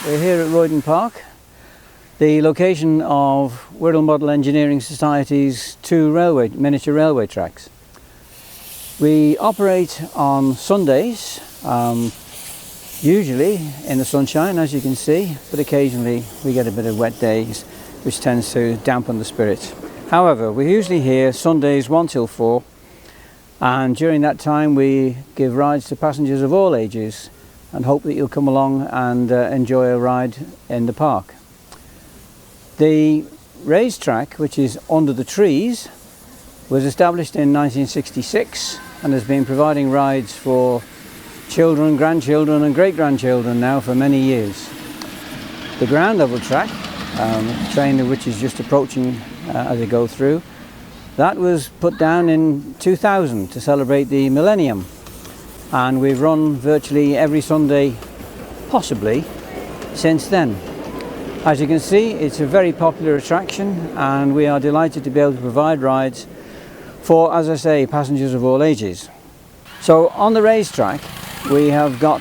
We're here at Royden Park, the location of Wirral Model Engineering Society's two miniature railway tracks. We operate on Sundays, usually in the sunshine, as you can see, but occasionally we get a bit of wet days, which tends to dampen the spirits. However, we're usually here Sundays 1 till 4, and during that time we give rides to passengers of all ages and hope that you'll come along and enjoy a ride in the park. The racetrack, which is under the trees, was established in 1966 and has been providing rides for children, grandchildren and great-grandchildren now for many years. The ground level track, the train of which is just approaching as they go through, that was put down in 2000 to celebrate the millennium, and we've run virtually every Sunday possibly since then. As you can see, it's a very popular attraction and we are delighted to be able to provide rides for, as I say, passengers of all ages. So on the racetrack we have got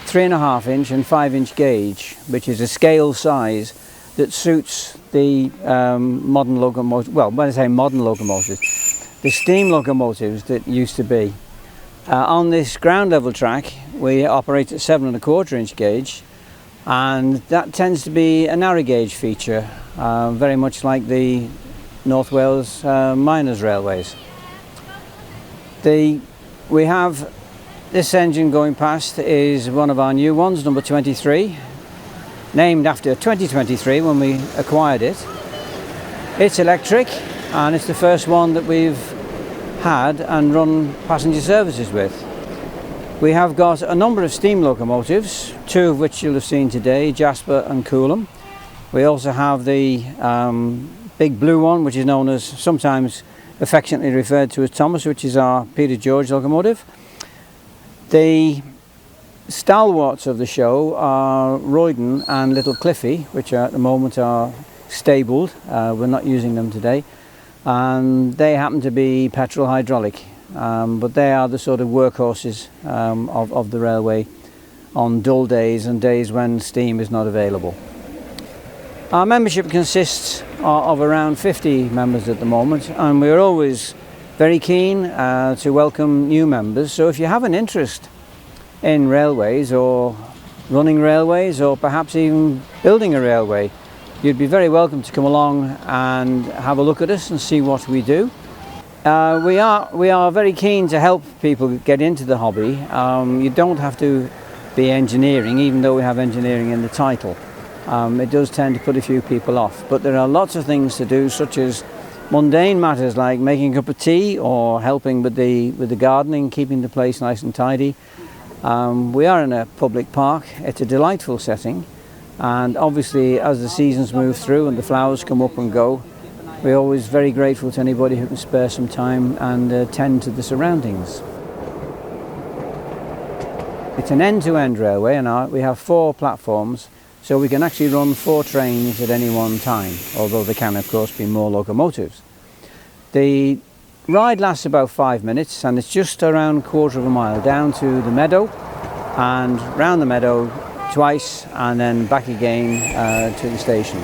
3.5 inch and 5 inch gauge, which is a scale size that suits the modern locomotive, well, when I say modern locomotives, the steam locomotives that used to be. On this ground level track we operate at 7.25 inch gauge, and that tends to be a narrow gauge feature, very much like the North Wales miners railways. We have this engine going past is one of our new ones, number 23, named after 2023 when we acquired it. It's electric and it's the first one that we've had and run passenger services with. We have got a number of steam locomotives, two of which you'll have seen today, Jasper and Coolum. We also have the big blue one, which is known as, sometimes affectionately referred to as Thomas, which is our Peter George locomotive. The stalwarts of the show are Royden and Little Cliffy, which at the moment are stabled. We're not using them today, and they happen to be petrol hydraulic, but they are the sort of workhorses of the railway on dull days and days when steam is not available. Our membership consists of around 50 members at the moment, and we're always very keen to welcome new members. So if you have an interest in railways or running railways or perhaps even building a railway, you'd be very welcome to come along and have a look at us and see what we do. We are very keen to help people get into the hobby. You don't have to be engineering, even though we have engineering in the title. It does tend to put a few people off, but there are lots of things to do, such as mundane matters like making a cup of tea or helping with the gardening, keeping the place nice and tidy. We are in a public park. It's a delightful setting, and obviously as the seasons move through and the flowers come up and go, we're always very grateful to anybody who can spare some time and tend to the surroundings. It's an end-to-end railway, and we have 4 platforms, so we can actually run 4 trains at any one time, although there can of course be more locomotives. The ride lasts about 5 minutes, and it's just around 1/4 mile down to the meadow and round the meadow twice, and then back again to the station.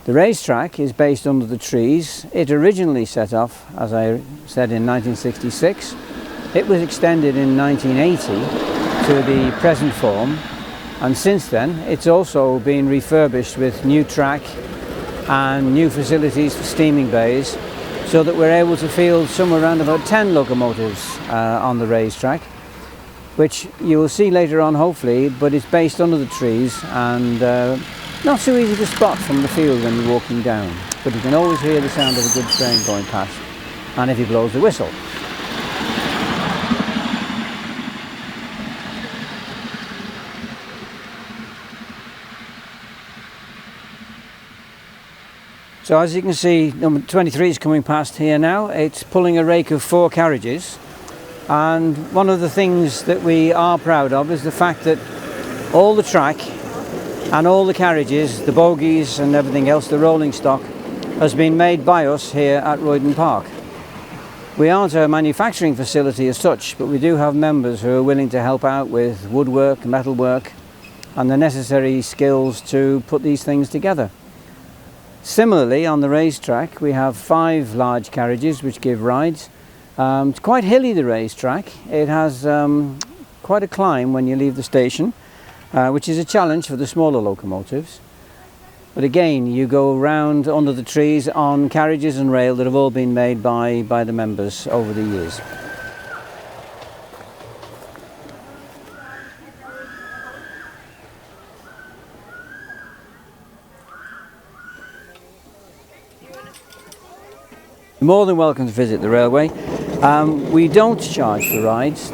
The racetrack is based under the trees. It originally set off, as I said, in 1966. It was extended in 1980 to the present form, and since then it's also been refurbished with new track and new facilities for steaming bays, so that we're able to field somewhere around about 10 locomotives on the racetrack, which you will see later on hopefully, but it's based under the trees and not so easy to spot from the field when you're walking down, but you can always hear the sound of a good train going past, and if he blows the whistle. So as you can see, number 23 is coming past here now. It's pulling a rake of 4 carriages, and one of the things that we are proud of is the fact that all the track and all the carriages, the bogies and everything else, the rolling stock, has been made by us here at Royden Park. We aren't a manufacturing facility as such, but we do have members who are willing to help out with woodwork, metalwork, and the necessary skills to put these things together. Similarly, on the racetrack, we have 5 large carriages which give rides. It's quite hilly, the racetrack. It has quite a climb when you leave the station, which is a challenge for the smaller locomotives. But again, you go around under the trees on carriages and rail that have all been made by the members over the years. You're more than welcome to visit the railway. We don't charge for rides.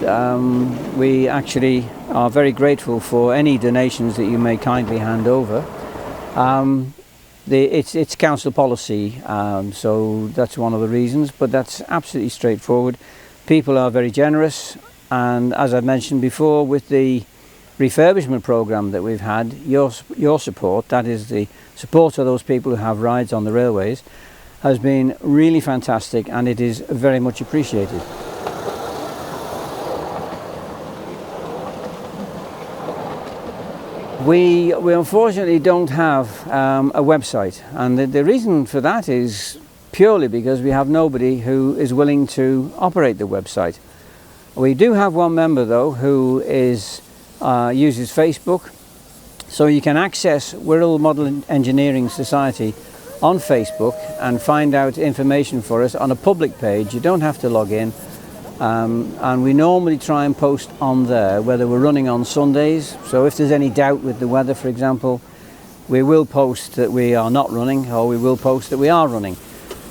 We actually are very grateful for any donations that you may kindly hand over. It's council policy, so that's one of the reasons, but that's absolutely straightforward. People are very generous, and as I've mentioned before, with the refurbishment programme that we've had, your support, that is the support of those people who have rides on the railways, has been really fantastic, and it is very much appreciated. We unfortunately don't have a website, and the reason for that is purely because we have nobody who is willing to operate the website. We do have one member though who uses Facebook, so you can access Wirral Model Engineering Society on Facebook and find out information for us on a public page. You don't have to log in. And we normally try and post on there whether we're running on Sundays. So if there's any doubt with the weather, for example, we will post that we are not running, or we will post that we are running.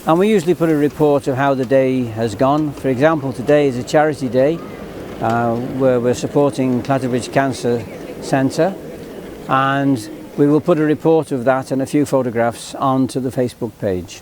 And we usually put a report of how the day has gone. For example, today is a charity day where we're supporting Clatterbridge Cancer Centre, and we will put a report of that and a few photographs onto the Facebook page.